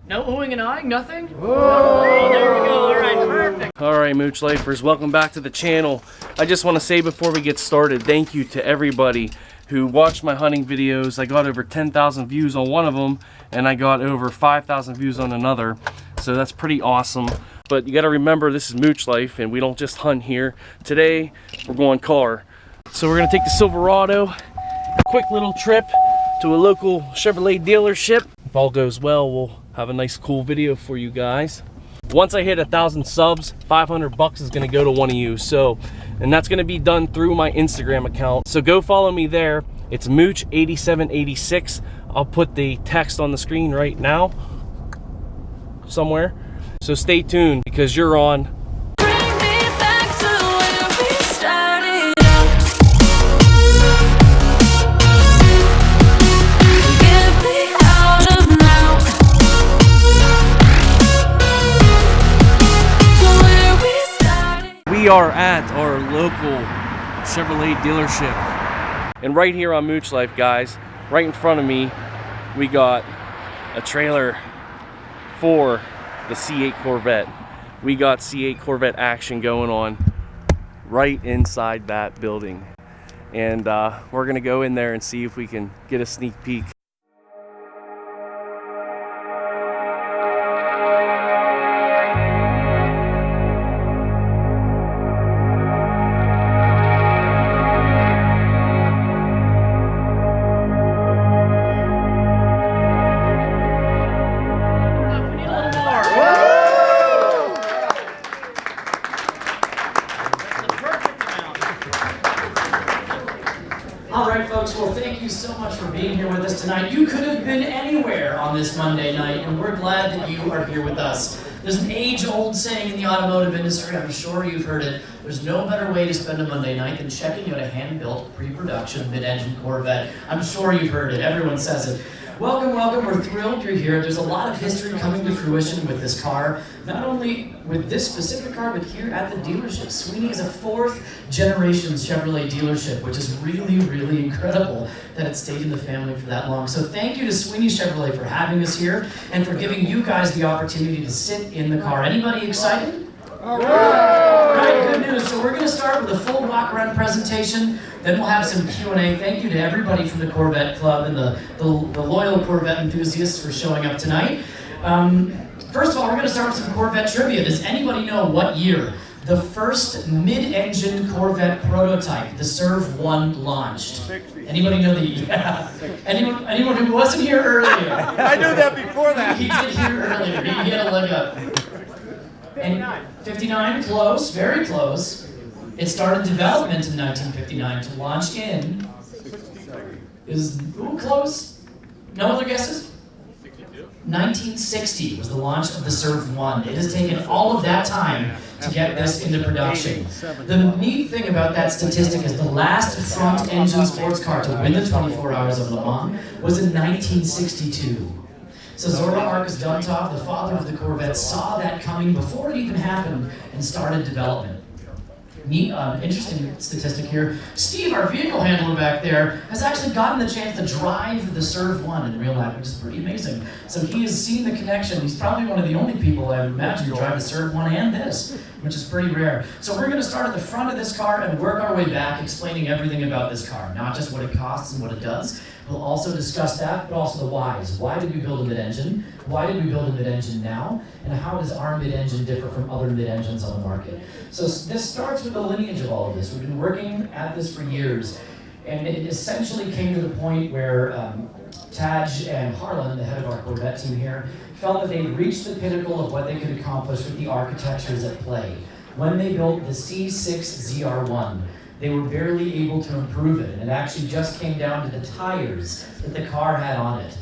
No oohing and eyeing, nothing? Oh, there we go. All right, perfect. All right, Mooch Lifers, welcome back to the channel. I just want to say before we get started, thank you to everybody who watched my hunting videos. I got over 10,000 views on one of them, and I got over 5,000 views on another. So that's pretty awesome. But you got to remember, this is Mooch Life, and we don't just hunt here. Today, we're going car. So we're going to take the Silverado, a quick little trip to a local Chevrolet dealership. If all goes well, we'll have a nice cool video for you guys. Once I hit 1,000 subs, 500 bucks is gonna go to one of you. So, and that's gonna be done through my Instagram account. So go follow me there. It's Mooch8786. I'll put the text on the screen right now, somewhere. So stay tuned because you're on. We are at our local Chevrolet dealership, and right here on Mooch Life, guys, right in front of me, we got a trailer for the C8 Corvette. We got C8 Corvette action going on right inside that building, and we're gonna go in there and see if we can get a sneak peek. Well, thank you so much for being here with us tonight. You could have been anywhere on this Monday night, and we're glad that you are here with us. There's an age-old saying in the automotive industry, I'm sure you've heard it, there's no better way to spend a Monday night than checking out a hand-built, pre-production, mid-engine Corvette. I'm sure you've heard it. Everyone says it. Welcome, welcome. We're thrilled you're here. There's a lot of history coming to fruition with this car. Not only with this specific car, but here at the dealership. Sweeney is a fourth-generation Chevrolet dealership, which is really, really incredible that it stayed in the family for that long. So thank you to Sweeney Chevrolet for having us here and for giving you guys the opportunity to sit in the car. Anybody excited? All right, good news. So we're going to start with a full walk-around presentation. Then we'll have some Q&A. Thank you to everybody from the Corvette Club and the loyal Corvette enthusiasts for showing up tonight. First of all, we're going to start with some Corvette trivia. Does anybody know what year the first mid-engine Corvette prototype, the Serv 1, launched? 60. Anybody know the year? Yeah. Anyone who wasn't here earlier? I knew that before that. He did hear earlier. He had a leg up. 59. 59, close, very close. It started development in 1959 to launch in. Is close? No other guesses? 1960 was the launch of the Serv 1. It has taken all of that time to get this into production. The neat thing about that statistic is the last front-engine sports car to win the 24 Hours of Le Mans was in 1962. So Zora Arkus Duntov, the father of the Corvette, saw that coming before it even happened and started development. Neat, interesting statistic here. Steve, our vehicle handler back there, has actually gotten the chance to drive the Serv 1 in real life, which is pretty amazing. So he has seen the connection. He's probably one of the only people I would imagine to drive the Serv 1 and this, which is pretty rare. So we're going to start at the front of this car and work our way back, explaining everything about this car, not just what it costs and what it does. We'll also discuss that, but also the whys. Why did we build a mid-engine? Why did we build a mid-engine now? And how does our mid-engine differ from other mid-engines on the market? So this starts with the lineage of all of this. We've been working at this for years, and it essentially came to the point where Taj and Harlan, the head of our Corvette team here, felt that they'd reached the pinnacle of what they could accomplish with the architectures at play. When they built the C6 ZR1, they were barely able to improve it, and it actually just came down to the tires that the car had on it.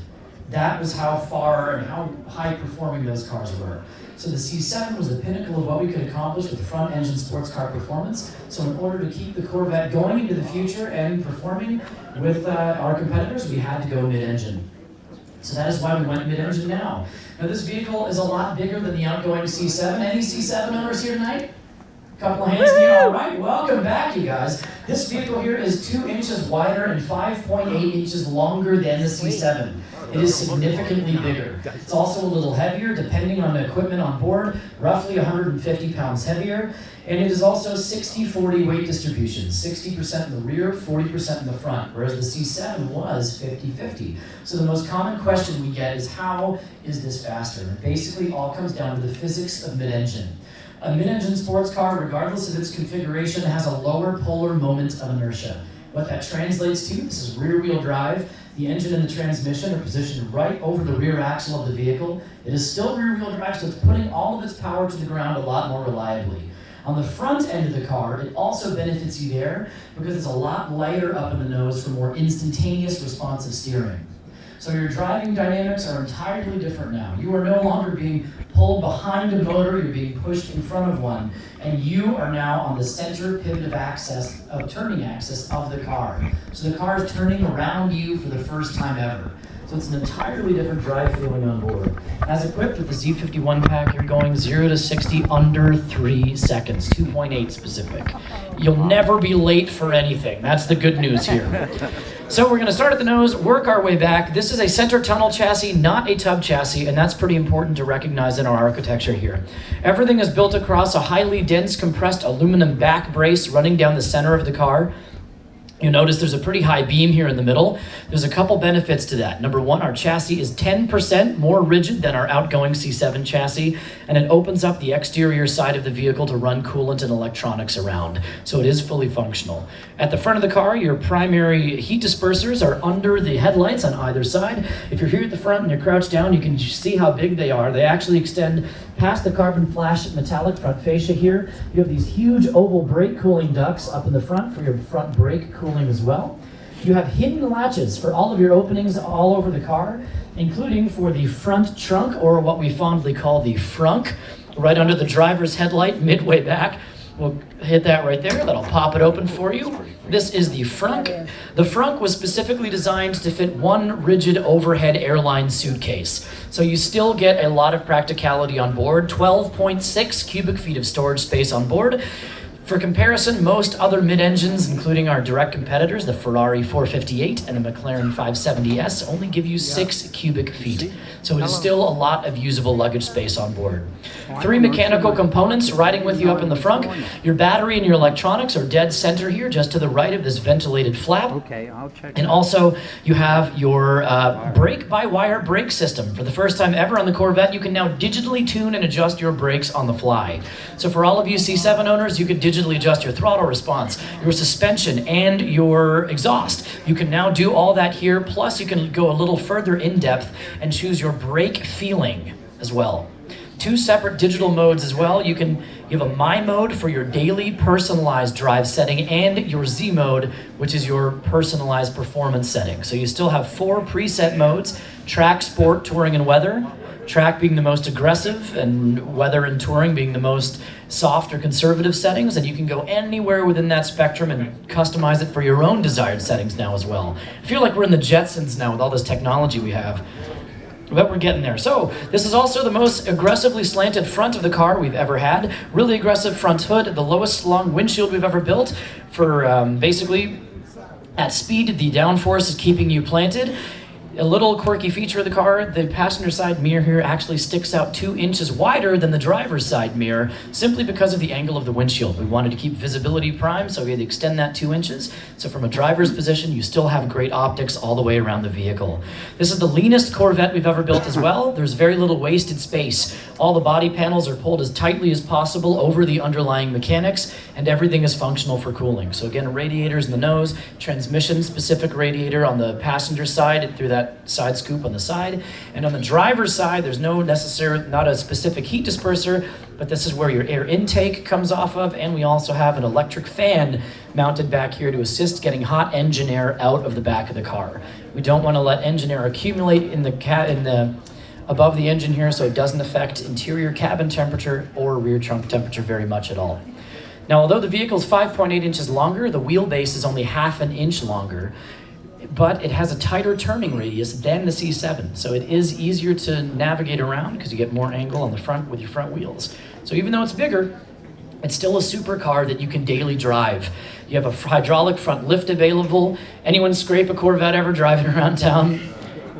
That was how far and how high performing those cars were. So the C7 was the pinnacle of what we could accomplish with front engine sports car performance. So in order to keep the Corvette going into the future and performing with our competitors, we had to go mid-engine. So that is why we went mid-engine now. Now this vehicle is a lot bigger than the outgoing C7. Any C7 owners here tonight? Couple of hands to you. All right, welcome back, you guys. This vehicle here is 2 inches wider and 5.8 inches longer than the C7. It is significantly bigger. It's also a little heavier, depending on the equipment on board, roughly 150 pounds heavier. And it is also 60-40 weight distribution, 60% in the rear, 40% in the front, whereas the C7 was 50-50. So the most common question we get is, how is this faster? And it basically all comes down to the physics of mid-engine. A mid-engine sports car, regardless of its configuration, has a lower polar moment of inertia. What that translates to, this is rear-wheel drive. The engine and the transmission are positioned right over the rear axle of the vehicle. It is still rear-wheel drive, so it's putting all of its power to the ground a lot more reliably. On the front end of the car, it also benefits you there because it's a lot lighter up in the nose for more instantaneous responsive steering. So your driving dynamics are entirely different now. You are no longer being pulled behind a motor, you're being pushed in front of one, and you are now on the center pivotive axis, turning axis of the car. So the car is turning around you for the first time ever. So it's an entirely different drive feeling on board. As equipped with the Z51 pack, you're going 0 to 60 under 3 seconds, 2.8 specific. You'll never be late for anything. That's the good news here. So we're gonna start at the nose, work our way back. This is a center tunnel chassis, not a tub chassis, and that's pretty important to recognize in our architecture here. Everything is built across a highly dense compressed aluminum back brace running down the center of the car. You notice there's a pretty high beam here in the middle. There's a couple benefits to that. Number one, our chassis is 10% more rigid than our outgoing C7 chassis, and it opens up the exterior side of the vehicle to run coolant and electronics around. So it is fully functional. At the front of the car, your primary heat dispersers are under the headlights on either side. If you're here at the front and you're crouched down, you can see how big they are. They actually extend past the carbon flash metallic front fascia here. You have these huge oval brake cooling ducts up in the front for your front brake cooling as well. You have hidden latches for all of your openings all over the car, including for the front trunk, or what we fondly call the frunk, right under the driver's headlight midway back. We'll hit that right there. That'll pop it open for you. This is the frunk. The frunk was specifically designed to fit one rigid overhead airline suitcase. So you still get a lot of practicality on board. 12.6 cubic feet of storage space on board. For comparison, most other mid-engines, including our direct competitors, the Ferrari 458 and the McLaren 570S, only give you 6 cubic feet. So it is still a lot of usable luggage space on board. 3 mechanical components riding with you up in the front. Your battery and your electronics are dead center here, just to the right of this ventilated flap. Okay, I'll check. And also, you have your brake-by-wire brake system. For the first time ever on the Corvette, you can now digitally tune and adjust your brakes on the fly. So for all of you C7 owners, you could digitally adjust your throttle response, your suspension, and your exhaust. You can now do all that here, plus you can go a little further in depth and choose your brake feeling as well. 2 separate digital modes as well. You have a My mode for your daily personalized drive setting, and your Z mode, which is your personalized performance setting. So you still have 4 preset modes: track, sport, touring, and weather. Track being the most aggressive, and weather and touring being the most soft or conservative settings, and you can go anywhere within that spectrum and customize it for your own desired settings now as well. I feel like we're in the Jetsons now with all this technology we have. But we're getting there. So this is also the most aggressively slanted front of the car we've ever had. Really aggressive front hood, the lowest long windshield we've ever built. For basically, at speed, the downforce is keeping you planted. A little quirky feature of the car, the passenger side mirror here actually sticks out 2 inches wider than the driver's side mirror, simply because of the angle of the windshield. We wanted to keep visibility prime, so we had to extend that 2 inches. So from a driver's position, you still have great optics all the way around the vehicle. This is the leanest Corvette we've ever built as well. There's very little wasted space. All the body panels are pulled as tightly as possible over the underlying mechanics, and everything is functional for cooling. So again, radiators in the nose, transmission-specific radiator on the passenger side through that side scoop on the side, and on the driver's side there's not a specific heat disperser, but this is where your air intake comes off of, and we also have an electric fan mounted back here to assist getting hot engine air out of the back of the car. We don't want to let engine air accumulate in the above the engine here, so it doesn't affect interior cabin temperature or rear trunk temperature very much at all. Now, although the vehicle is 5.8 inches longer, the wheelbase is only ½ an inch longer, but it has a tighter turning radius than the C7, so it is easier to navigate around because you get more angle on the front with your front wheels. So even though it's bigger, it's still a supercar that you can daily drive. You have a hydraulic front lift available. Anyone scrape a Corvette ever driving around town?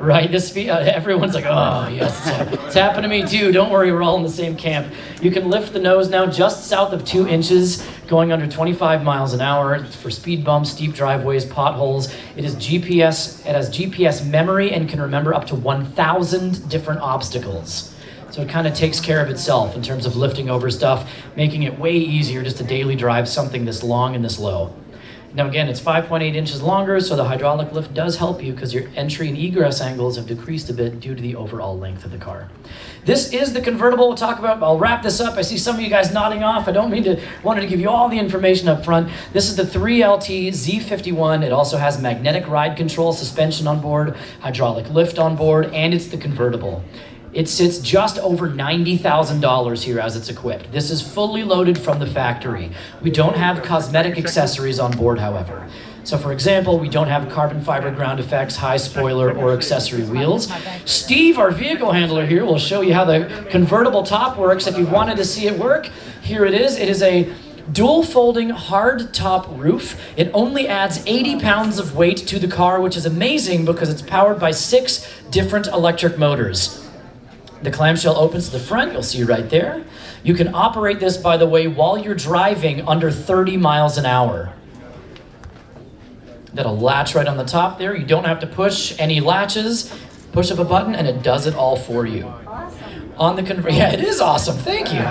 Right, everyone's like, oh yes, it's happened to me too. Don't worry, we're all in the same camp. You can lift the nose now just south of 2 inches, going under 25 miles an hour. It's for speed bumps, steep driveways, potholes. It has GPS memory and can remember up to 1,000 different obstacles. So it kind of takes care of itself in terms of lifting over stuff, making it way easier just to daily drive something this long and this low. Now again, it's 5.8 inches longer, so the hydraulic lift does help you because your entry and egress angles have decreased a bit due to the overall length of the car. This is the convertible we'll talk about. I'll wrap this up. I see some of you guys nodding off. I don't mean to, wanted to give you all the information up front. This is the 3LT Z51. It also has magnetic ride control suspension on board, hydraulic lift on board, and it's the convertible. It sits just over $90,000 here as it's equipped. This is fully loaded from the factory. We don't have cosmetic accessories on board, however. So for example, we don't have carbon fiber ground effects, high spoiler, or accessory wheels. Steve, our vehicle handler here, will show you how the convertible top works. If you wanted to see it work, here it is. It is a dual folding hard top roof. It only adds 80 pounds of weight to the car, which is amazing because it's powered by 6 different electric motors. The clamshell opens to the front, you'll see right there. You can operate this, by the way, while you're driving under 30 miles an hour. That'll latch right on the top there. You don't have to push any latches. Push up a button and it does it all for you. On the yeah, it is awesome, thank you.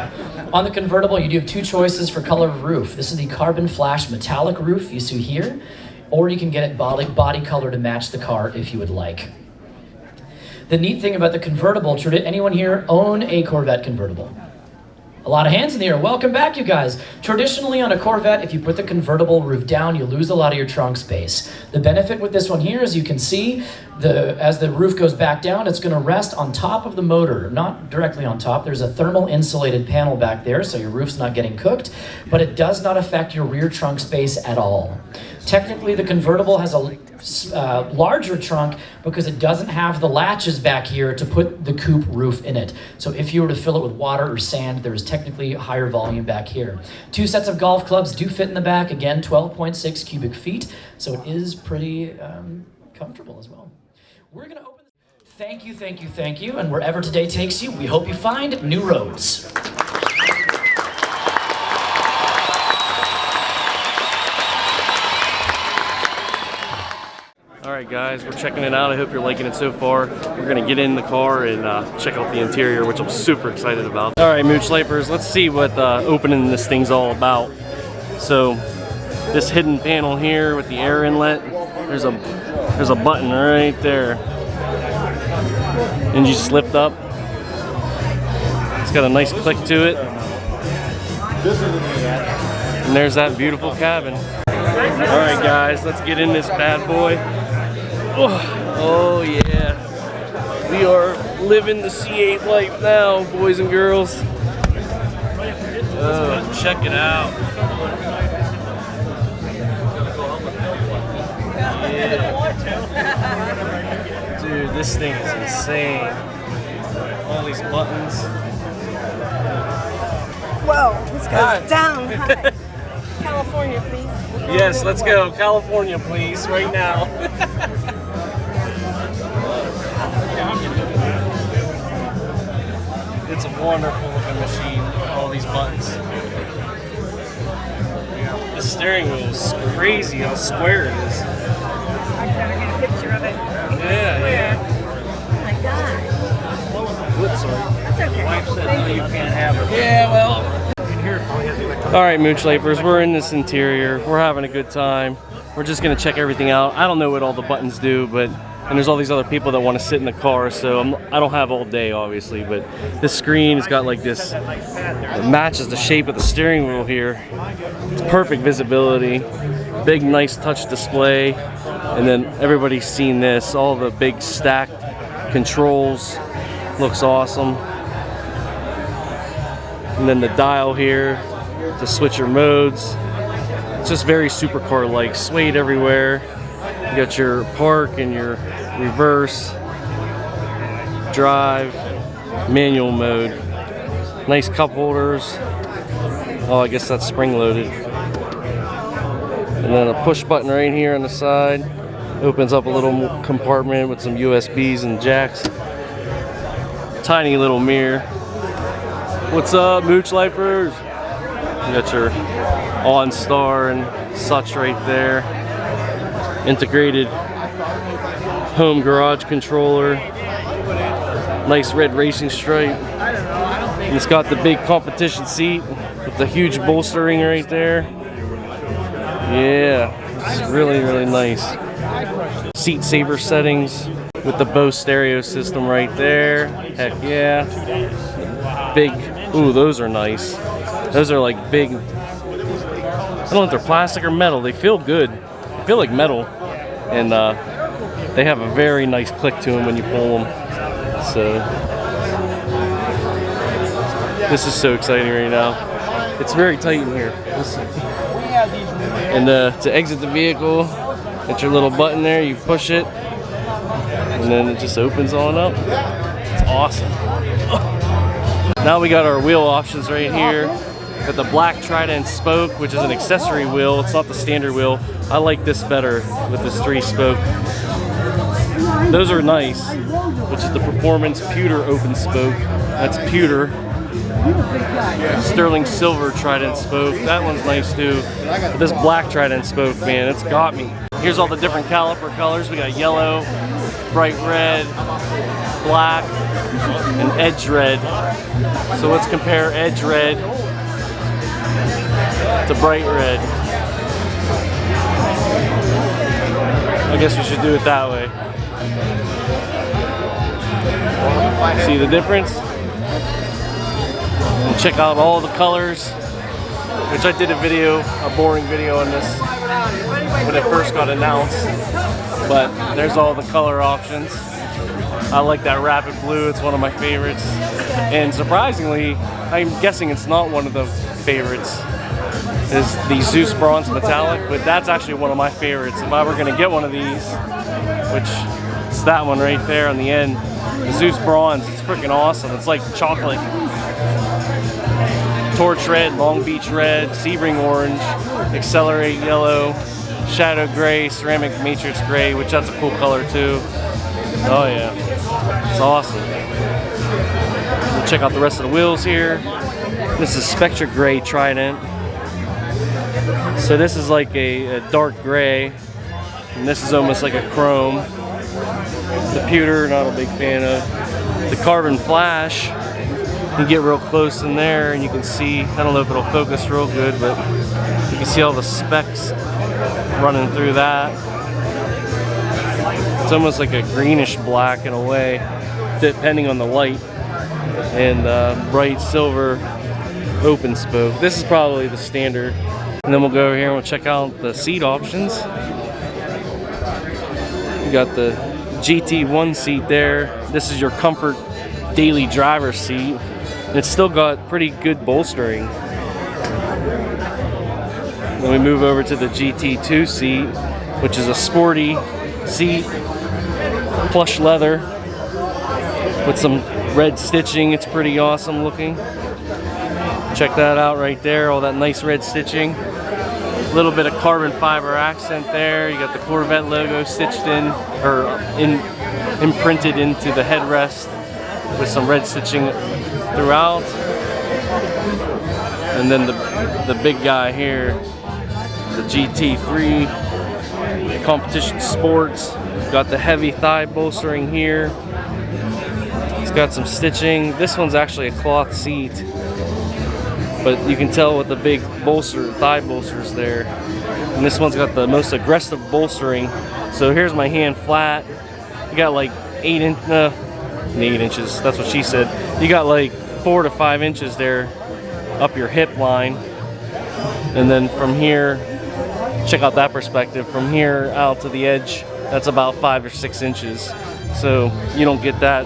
On the convertible, you do have 2 choices for color of roof. This is the carbon flash metallic roof you see here, or you can get it body color to match the car if you would like. The neat thing about the convertible, anyone here own a Corvette convertible? A lot of hands in the air. Welcome back, you guys. Traditionally on a Corvette, if you put the convertible roof down, you lose a lot of your trunk space. The benefit with this one here, as you can see, as the roof goes back down, it's going to rest on top of the motor, not directly on top. There's a thermal insulated panel back there, so your roof's not getting cooked, but it does not affect your rear trunk space at all. Technically, the convertible has a larger trunk because it doesn't have the latches back here to put the coupe roof in it. So if you were to fill it with water or sand, there is technically higher volume back here. 2 sets of golf clubs do fit in the back. Again, 12.6 cubic feet, so it is pretty comfortable as well. We're going to open this. Thank you, thank you, thank you. And wherever today takes you, we hope you find new roads. Alright guys, we're checking it out. I hope you're liking it so far. We're going to get in the car and check out the interior, which I'm super excited about. Alright Mooch Lifers, let's see what opening this thing's all about. So, this hidden panel here with the air inlet, there's a button right there. And you slipped up. It's got a nice click to it. And there's that beautiful cabin. Alright guys, let's get in this bad boy. Oh yeah, we are living the C8 life now, boys and girls. Oh, check it out. Yeah. Dude, this thing is insane. All these buttons. Whoa, this goes down. Hi. California, please. Yes, let's go. California, please, right now. It's a wonderful looking machine, all these buttons. The steering wheel is crazy how square it is. I gotta get a picture of it. Yeah. Oh my God. Whoops, sorry. That's okay. Wife said no, you can't have it. Yeah, well. Alright, Mooch Lifers, we're in this interior. We're having a good time. We're just going to check everything out. I don't know what all the buttons do, and there's all these other people that want to sit in the car, so I don't have all day, obviously, but this screen has got like this, it matches the shape of the steering wheel here. It's perfect visibility, big nice touch display, and then everybody's seen this, all the big stacked controls, looks awesome. And then the dial here to switch your modes. It's just very supercar-like, suede everywhere. You got your park and your reverse, drive, manual mode. Nice cup holders. Oh, I guess that's spring-loaded. And then a push button right here on the side. Opens up a little compartment with some USBs and jacks. Tiny little mirror. What's up, Mooch Lifers? You got your OnStar and such right there. Integrated home garage controller. Nice red racing stripe. And it's got the big competition seat with the huge bolstering right there. Yeah, it's really, really nice. Seat saver settings with the Bose stereo system right there. Heck yeah. Big, ooh, those are nice. Those are like big, I don't know if they're plastic or metal. They feel good. They feel like metal. And they have a very nice click to them when you pull them. So, this is so exciting right now. It's very tight in here. And to exit the vehicle, it's your little button there, you push it, and then it just opens on up. It's awesome. Now we got our wheel options right here. Got the black Trident spoke, which is an accessory wheel. It's not the standard wheel. I like this better with this 3-spoke. Those are nice, which is the Performance Pewter open spoke. That's pewter. Sterling silver Trident spoke. That one's nice too. But this black Trident spoke, man, it's got me. Here's all the different caliper colors. We got yellow, bright red, black, and edge red. So let's compare edge red to bright red. I guess we should do it that way. See the difference? And check out all the colors, which I did a boring video on this when it first got announced. But there's all the color options. I like that rapid blue, it's one of my favorites. And surprisingly, I'm guessing it's not one of the favorites, is the Zeus Bronze Metallic, but that's actually one of my favorites. If I were gonna get one of these, which it's that one right there on the end, the Zeus Bronze, it's freaking awesome. It's like chocolate. Torch red, Long Beach red, Sebring orange, Accelerate yellow, Shadow gray, Ceramic Matrix gray, which that's a cool color too. Oh yeah, it's awesome. We'll check out the rest of the wheels here. This is Spectra Gray Trident. So this is like a dark gray, and this is almost like a chrome. The pewter, not a big fan of. The carbon flash, you can get real close in there and you can see, I don't know if it'll focus real good, but you can see all the specs running through that. It's almost like a greenish black in a way, depending on the light. And bright silver open spoke. This is probably the standard. And then we'll go over here and we'll check out the seat options. You got the GT1 seat there. This is your comfort daily driver seat. And it's still got pretty good bolstering. Then we move over to the GT2 seat, which is a sporty seat, plush leather with some red stitching. It's pretty awesome looking. Check that out right there, all that nice red stitching. A little bit of carbon fiber accent there. You got the Corvette logo stitched in, or imprinted into the headrest with some red stitching throughout. And then the big guy here, the GT3 Competition Sports. Got the heavy thigh bolstering here. It's got some stitching. This one's actually a cloth seat, but you can tell with the big bolster, thigh bolsters there. And this one's got the most aggressive bolstering. So here's my hand flat. You got like 8 inches, that's what she said. You got like 4 to 5 inches there up your hip line. And then from here, check out that perspective. From here out to the edge, that's about 5 or 6 inches. So you don't get that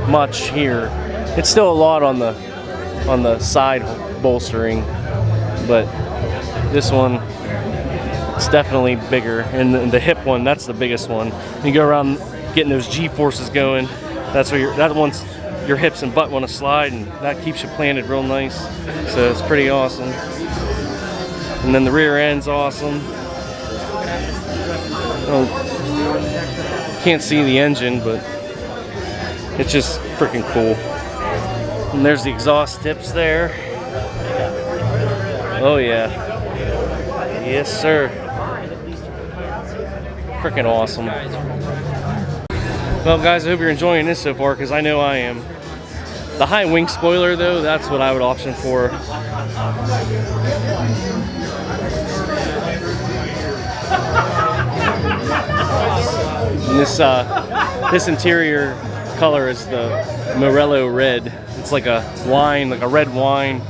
much here. It's still a lot on the side bolstering, but this one, it's definitely bigger. And the hip one, that's the biggest one. You go around getting those G-forces going, that's where that one's your hips and butt want to slide, and that keeps you planted real nice. So it's pretty awesome. And then the rear end's awesome. Can't see the engine, but it's just freaking cool. And there's the exhaust tips there. Oh yeah. Yes, sir. Freaking awesome. Well, guys, I hope you're enjoying this so far, because I know I am. The high wing spoiler, though, that's what I would option for. And this interior color is the Morello red. It's like a wine, like a red wine.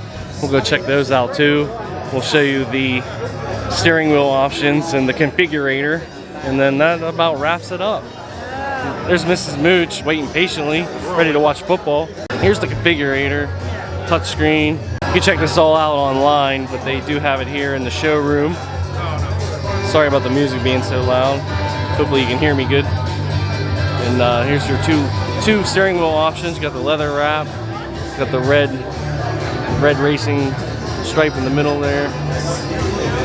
We'll go check those out too. We'll show you the steering wheel options and the configurator, and then that about wraps it up. There's Mrs. Mooch waiting patiently, ready to watch football. Here's the configurator, touchscreen. You can check this all out online, but they do have it here in the showroom. Sorry about the music being so loud. Hopefully you can hear me good. And here's your two steering wheel options. You got the leather wrap, got the red racing stripe in the middle there.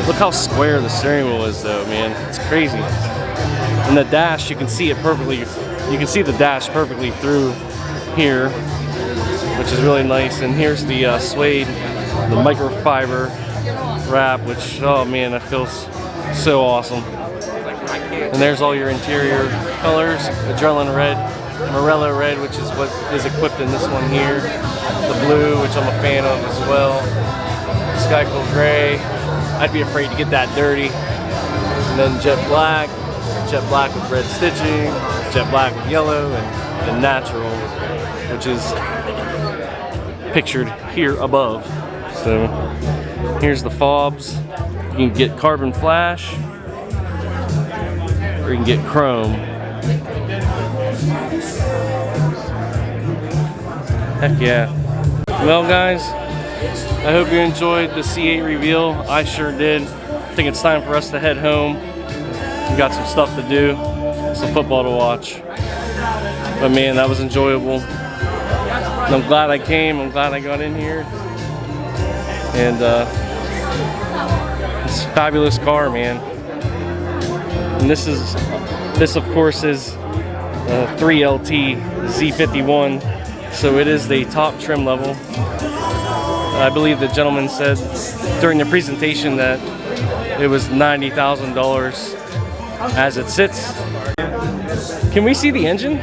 Look how square the steering wheel is, though, man. It's crazy. And the dash, you can see it perfectly. You can see the dash perfectly through here, which is really nice. And here's the suede, the microfiber wrap, which, oh man, that feels so awesome. And there's all your interior colors: adrenaline red, Morello red, which is what is equipped in this one here, the blue, which I'm a fan of as well, sky cool gray. I'd be afraid to get that dirty. And then jet black with red stitching, jet black with yellow, and the natural, which is pictured here above. So here's the fobs. You can get carbon flash, or you can get chrome. Heck yeah. Well, guys, I hope you enjoyed the C8 reveal. I sure did. I think it's time for us to head home. We got some stuff to do, some football to watch. But man, that was enjoyable. And I'm glad I came. I'm glad I got in here. And it's a fabulous car, man. And this of course is 3LT Z51. So it is the top trim level. I believe the gentleman said during the presentation that it was $90,000 as it sits. Can we see the engine?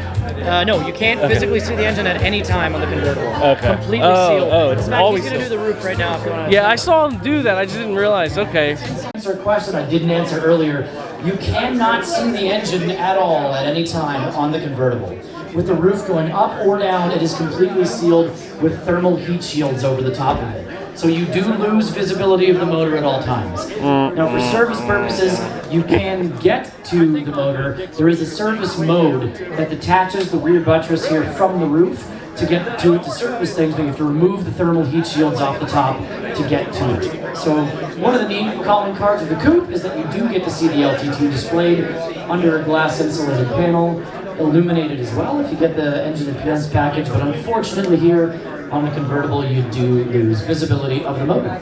No, you can't physically see the engine at any time on the convertible. Okay. Completely sealed. Oh, it's always He's gonna sealed. do the roof right now if you want to. Yeah, I saw him do that. I just didn't realize. Okay. Answer a question I didn't answer earlier. You cannot see the engine at all at any time on the convertible. With the roof going up or down, it is completely sealed with thermal heat shields over the top of it. So you do lose visibility of the motor at all times. Now for service purposes, you can get to the motor. There is a service mode that detaches the rear buttress here from the roof to get to it to service things, but you have to remove the thermal heat shields off the top to get to it. So one of the neat calling cards of the coupe is that you do get to see the LT2 displayed under a glass insulated panel, illuminated as well if you get the engine appearance package, but unfortunately here on the convertible you do lose visibility of the motor.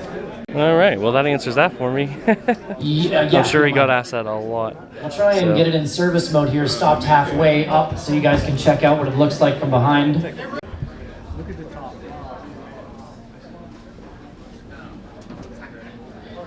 All right, well that answers that for me. Yeah, I'm sure he got asked that a lot. I'll try and get it in service mode here, stopped halfway up so you guys can check out what it looks like from behind.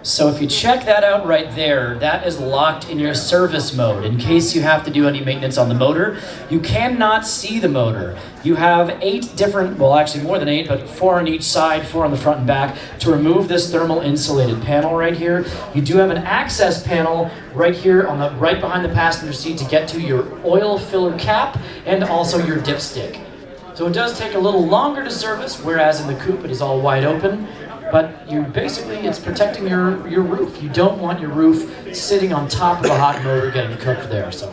So if you check that out right there, that is locked in your service mode. In case you have to do any maintenance on the motor, you cannot see the motor. You have 8 different, well actually more than 8, but 4 on each side, 4 on the front and back, to remove this thermal insulated panel right here. You do have an access panel right here on the right behind the passenger seat to get to your oil filler cap and also your dipstick. So it does take a little longer to service, whereas in the coupe it is all wide open. But it's protecting your roof. You don't want your roof sitting on top of a hot motor getting cooked there. So.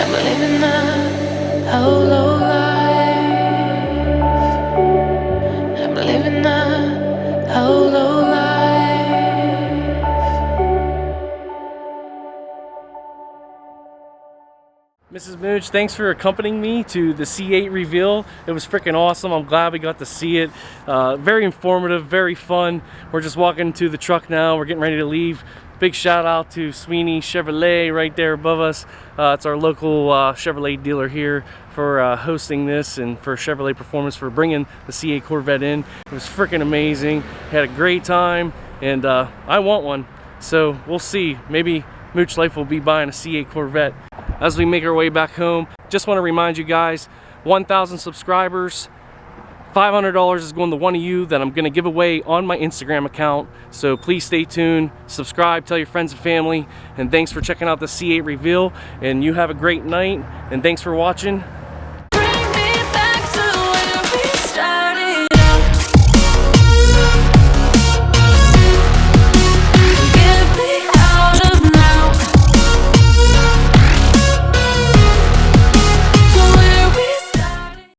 I'm living a whole low life. I'm living a whole low life. Mrs. Mooch, thanks for accompanying me to the C8 reveal. It was freaking awesome. I'm glad we got to see it. Very informative, very fun. We're just walking to the truck now. We're getting ready to leave. Big shout out to Sweeney Chevrolet right there above us. It's our local Chevrolet dealer here for hosting this, and for Chevrolet Performance for bringing the C8 Corvette in. It was freaking amazing. Had a great time, and I want one. So we'll see. Maybe Mooch Life will be buying a C8 Corvette. As we make our way back home, just want to remind you guys, 1,000 subscribers, $500 is going to one of you that I'm going to give away on my Instagram account. So please stay tuned, subscribe, tell your friends and family, and thanks for checking out the C8 reveal. And you have a great night, and thanks for watching.